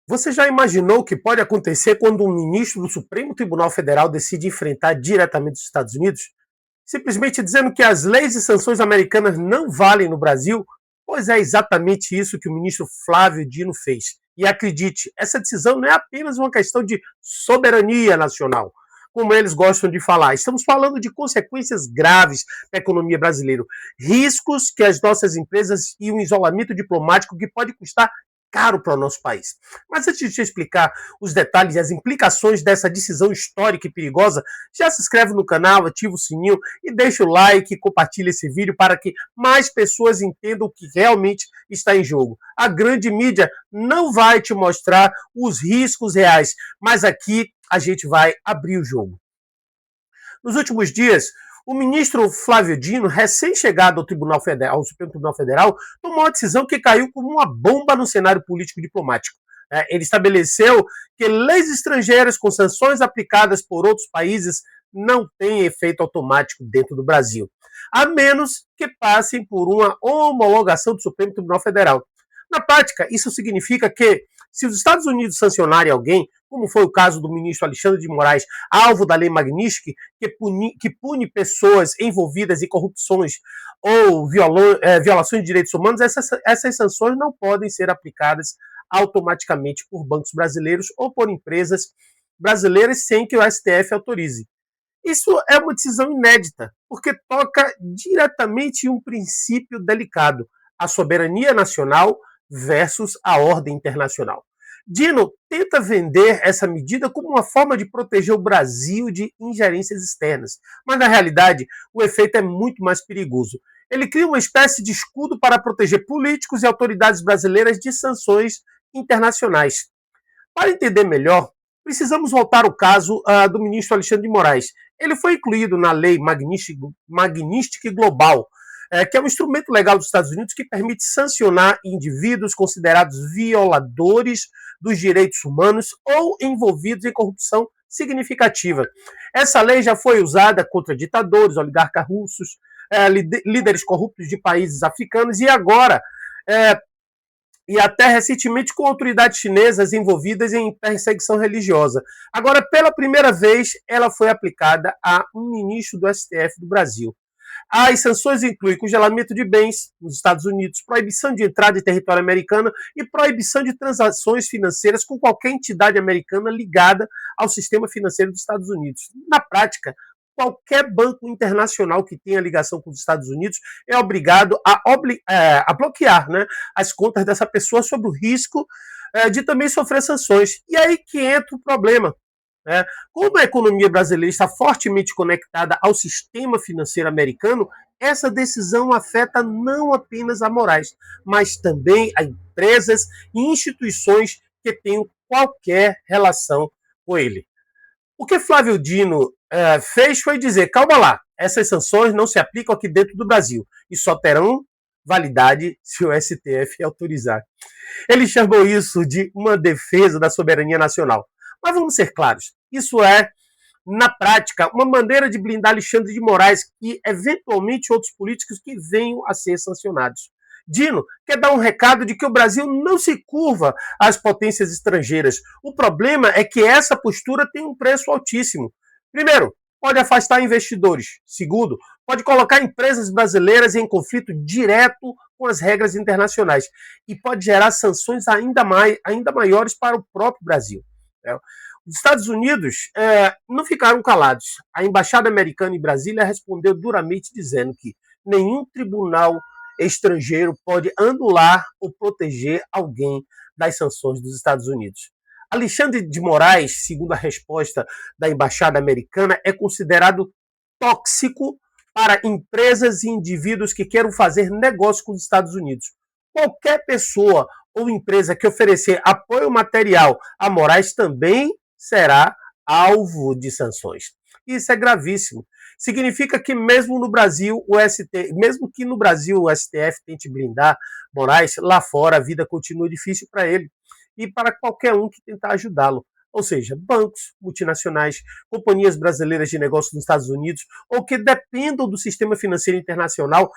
Você já imaginou o que pode acontecer quando um ministro do Supremo Tribunal Federal decide enfrentar diretamente os Estados Unidos? Simplesmente dizendo que as leis e sanções americanas não valem no Brasil? Pois é exatamente isso que o ministro Flávio Dino fez. E acredite, essa decisão não é apenas uma questão de soberania nacional, como eles gostam de falar. Estamos falando de consequências graves para a economia brasileira, riscos que as nossas empresas e um isolamento diplomático que pode custar caro para o nosso país. Mas antes de te explicar os detalhes e as implicações dessa decisão histórica e perigosa, já se inscreve no canal, ativa o sininho e deixa o like e compartilha esse vídeo para que mais pessoas entendam o que realmente está em jogo. A grande mídia não vai te mostrar os riscos reais, mas aqui a gente vai abrir o jogo. Nos últimos dias, o ministro Flávio Dino, recém-chegado ao Supremo Tribunal Federal, tomou uma decisão que caiu como uma bomba no cenário político-diplomático. Ele estabeleceu que leis estrangeiras com sanções aplicadas por outros países não têm efeito automático dentro do Brasil, a menos que passem por uma homologação do Supremo Tribunal Federal. Na prática, isso significa que, se os Estados Unidos sancionarem alguém, como foi o caso do ministro Alexandre de Moraes, alvo da lei Magnitsky, que pune pessoas envolvidas em corrupções ou violações de direitos humanos, essas sanções não podem ser aplicadas automaticamente por bancos brasileiros ou por empresas brasileiras sem que o STF autorize. Isso é uma decisão inédita, porque toca diretamente em um princípio delicado: a soberania nacional versus a ordem internacional. Dino tenta vender essa medida como uma forma de proteger o Brasil de ingerências externas, mas na realidade o efeito é muito mais perigoso. Ele cria uma espécie de escudo para proteger políticos e autoridades brasileiras de sanções internacionais. Para entender melhor, precisamos voltar ao caso do ministro Alexandre de Moraes. Ele foi incluído na lei Magnitsky Global, que é um instrumento legal dos Estados Unidos que permite sancionar indivíduos considerados violadores dos direitos humanos ou envolvidos em corrupção significativa. Essa lei já foi usada contra ditadores, oligarcas russos, líderes corruptos de países africanos e até recentemente com autoridades chinesas envolvidas em perseguição religiosa. Agora, pela primeira vez, ela foi aplicada a um ministro do STF do Brasil. As sanções incluem congelamento de bens nos Estados Unidos, proibição de entrada em território americano e proibição de transações financeiras com qualquer entidade americana ligada ao sistema financeiro dos Estados Unidos. Na prática, qualquer banco internacional que tenha ligação com os Estados Unidos é obrigado a bloquear, né, as contas dessa pessoa sob o risco de também sofrer sanções. E aí que entra o problema. Como a economia brasileira está fortemente conectada ao sistema financeiro americano, essa decisão afeta não apenas a Moraes, mas também a empresas e instituições que tenham qualquer relação com ele. O que Flávio Dino fez foi dizer: calma lá, essas sanções não se aplicam aqui dentro do Brasil e só terão validade se o STF autorizar. Ele chamou isso de uma defesa da soberania nacional. Mas vamos ser claros, isso é, na prática, uma maneira de blindar Alexandre de Moraes e, eventualmente, outros políticos que venham a ser sancionados. Dino quer dar um recado de que o Brasil não se curva às potências estrangeiras. O problema é que essa postura tem um preço altíssimo. Primeiro, pode afastar investidores. Segundo, pode colocar empresas brasileiras em conflito direto com as regras internacionais e pode gerar sanções ainda maiores para o próprio Brasil. Os Estados Unidos não ficaram calados. A embaixada americana em Brasília respondeu duramente dizendo que nenhum tribunal estrangeiro pode anular ou proteger alguém das sanções dos Estados Unidos. Alexandre de Moraes, segundo a resposta da embaixada americana, é considerado tóxico para empresas e indivíduos que queiram fazer negócio com os Estados Unidos. Qualquer pessoa ou empresa que oferecer apoio material a Moraes também será alvo de sanções. Isso é gravíssimo. Significa que mesmo que no Brasil o STF tente blindar Moraes, lá fora a vida continua difícil para ele e para qualquer um que tentar ajudá-lo. ou seja, bancos, multinacionais, companhias brasileiras de negócios nos Estados Unidos, ou que dependam do sistema financeiro internacional,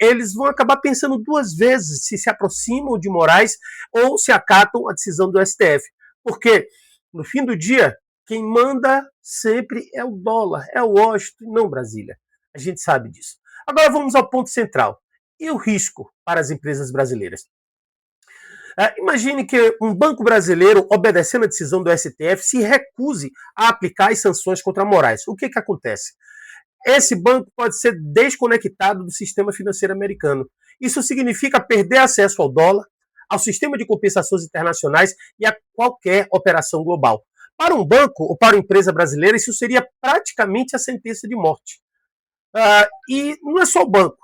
eles vão acabar pensando duas vezes se aproximam de Moraes ou se acatam a decisão do STF. Porque, no fim do dia, quem manda sempre é o dólar, é o Washington, não Brasília. A gente sabe disso. Agora vamos ao ponto central. E o risco para as empresas brasileiras? Imagine que um banco brasileiro, obedecendo a decisão do STF, se recuse a aplicar as sanções contra Moraes. O que acontece? Esse banco pode ser desconectado do sistema financeiro americano. Isso significa perder acesso ao dólar, ao sistema de compensações internacionais e a qualquer operação global. Para um banco ou para uma empresa brasileira, isso seria praticamente a sentença de morte. E não é só o banco.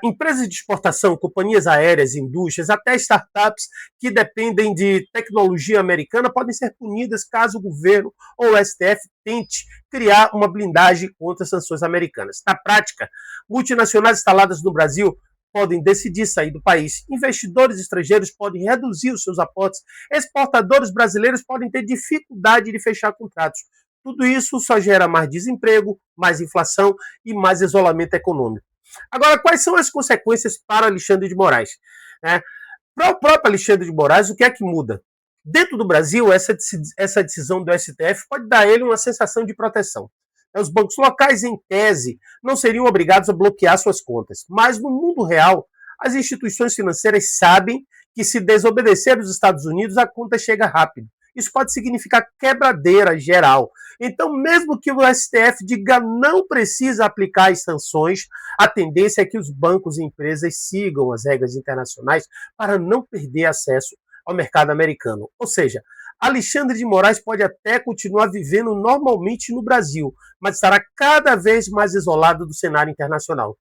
Empresas de exportação, companhias aéreas, indústrias, até startups que dependem de tecnologia americana podem ser punidas caso o governo ou o STF tente criar uma blindagem contra as sanções americanas. Na prática, multinacionais instaladas no Brasil podem decidir sair do país, investidores estrangeiros podem reduzir os seus aportes, exportadores brasileiros podem ter dificuldade de fechar contratos. Tudo isso só gera mais desemprego, mais inflação e mais isolamento econômico. Agora, quais são as consequências para Alexandre de Moraes? Para o próprio Alexandre de Moraes, o que é que muda? Dentro do Brasil, essa decisão do STF pode dar a ele uma sensação de proteção. Os bancos locais, em tese, não seriam obrigados a bloquear suas contas. Mas, no mundo real, as instituições financeiras sabem que, se desobedecer aos Estados Unidos, a conta chega rápido. Isso pode significar quebradeira geral. Então, mesmo que o STF diga não precisa aplicar as sanções, a tendência é que os bancos e empresas sigam as regras internacionais para não perder acesso ao mercado americano. Ou seja, Alexandre de Moraes pode até continuar vivendo normalmente no Brasil, mas estará cada vez mais isolado do cenário internacional.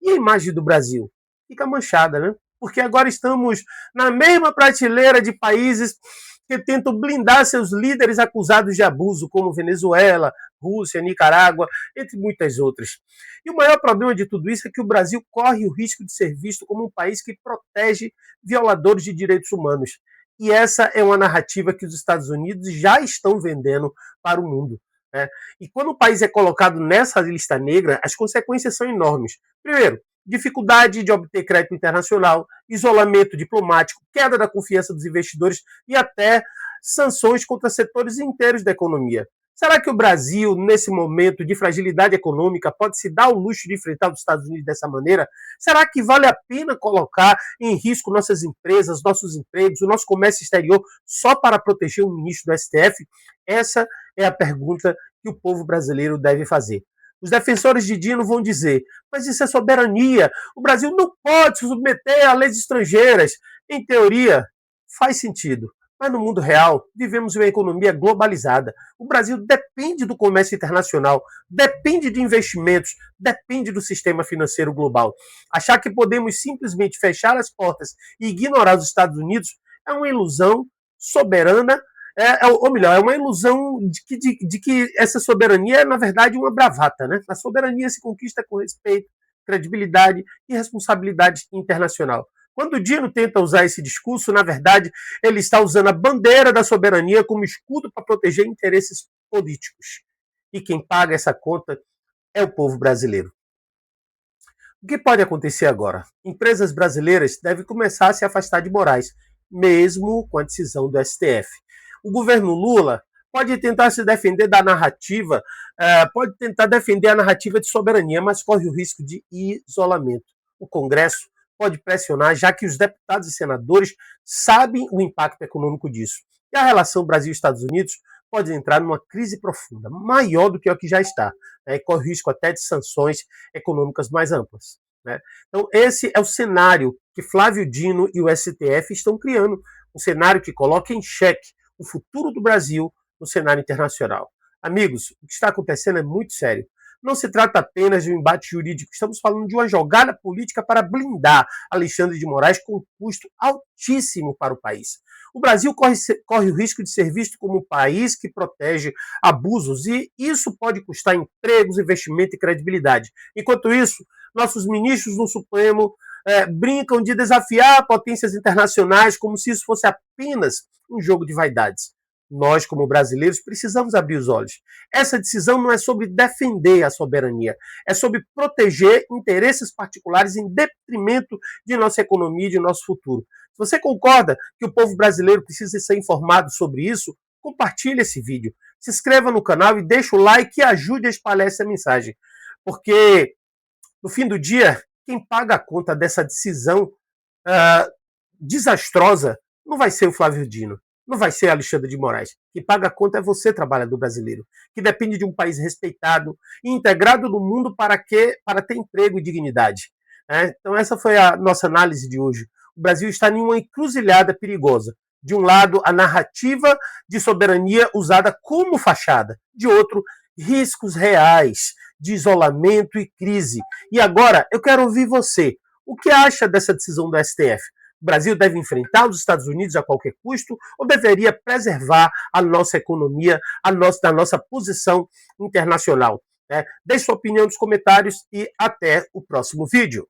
E a imagem do Brasil? Fica manchada, né? Porque agora estamos na mesma prateleira de países que tentam blindar seus líderes acusados de abuso, como Venezuela, Rússia, Nicarágua, entre muitas outras. E o maior problema de tudo isso é que o Brasil corre o risco de ser visto como um país que protege violadores de direitos humanos. E essa é uma narrativa que os Estados Unidos já estão vendendo para o mundo. E quando o país é colocado nessa lista negra, as consequências são enormes. Primeiro, dificuldade de obter crédito internacional, isolamento diplomático, queda da confiança dos investidores e até sanções contra setores inteiros da economia. Será que o Brasil, nesse momento de fragilidade econômica, pode se dar o luxo de enfrentar os Estados Unidos dessa maneira? Será que vale a pena colocar em risco nossas empresas, nossos empregos, o nosso comércio exterior só para proteger o ministro do STF? Essa é a pergunta que o povo brasileiro deve fazer. Os defensores de Dino vão dizer, mas isso é soberania, o Brasil não pode se submeter a leis estrangeiras. Em teoria, faz sentido. Mas no mundo real, vivemos uma economia globalizada. O Brasil depende do comércio internacional, depende de investimentos, depende do sistema financeiro global. Achar que podemos simplesmente fechar as portas e ignorar os Estados Unidos é uma ilusão soberana, ou melhor, é uma ilusão de que essa soberania é, na verdade, uma bravata. Né? A soberania se conquista com respeito, credibilidade e responsabilidade internacional. Quando o Dino tenta usar esse discurso, na verdade, ele está usando a bandeira da soberania como escudo para proteger interesses políticos. E quem paga essa conta é o povo brasileiro. O que pode acontecer agora? Empresas brasileiras devem começar a se afastar de Moraes, mesmo com a decisão do STF. O governo Lula pode tentar se defender da narrativa, pode tentar defender a narrativa de soberania, mas corre o risco de isolamento. O Congresso pode pressionar, já que os deputados e senadores sabem o impacto econômico disso. E a relação Brasil-Estados Unidos pode entrar numa crise profunda, maior do que a que já está, e corre risco até de sanções econômicas mais amplas. Então, esse é o cenário que Flávio Dino e o STF estão criando, um cenário que coloca em xeque o futuro do Brasil no cenário internacional. Amigos, o que está acontecendo é muito sério. Não se trata apenas de um embate jurídico, estamos falando de uma jogada política para blindar Alexandre de Moraes com um custo altíssimo para o país. O Brasil corre o risco de ser visto como um país que protege abusos e isso pode custar empregos, investimento e credibilidade. Enquanto isso, nossos ministros no Supremo brincam de desafiar potências internacionais como se isso fosse apenas um jogo de vaidades. Nós, como brasileiros, precisamos abrir os olhos. Essa decisão não é sobre defender a soberania, é sobre proteger interesses particulares em detrimento de nossa economia e de nosso futuro. Se você concorda que o povo brasileiro precisa ser informado sobre isso, compartilhe esse vídeo, se inscreva no canal e deixe o like e ajude a espalhar essa mensagem. Porque, no fim do dia, quem paga a conta dessa decisão desastrosa não vai ser o Flávio Dino, não vai ser Alexandre de Moraes. Quem paga a conta é você, trabalhador brasileiro, que depende de um país respeitado e integrado no mundo para ter emprego e dignidade. Então essa foi a nossa análise de hoje. O Brasil está em uma encruzilhada perigosa. De um lado, a narrativa de soberania usada como fachada. De outro, riscos reais de isolamento e crise. E agora, eu quero ouvir você. O que acha dessa decisão do STF? O Brasil deve enfrentar os Estados Unidos a qualquer custo ou deveria preservar a nossa economia, a nossa posição internacional? Deixe sua opinião nos comentários e até o próximo vídeo.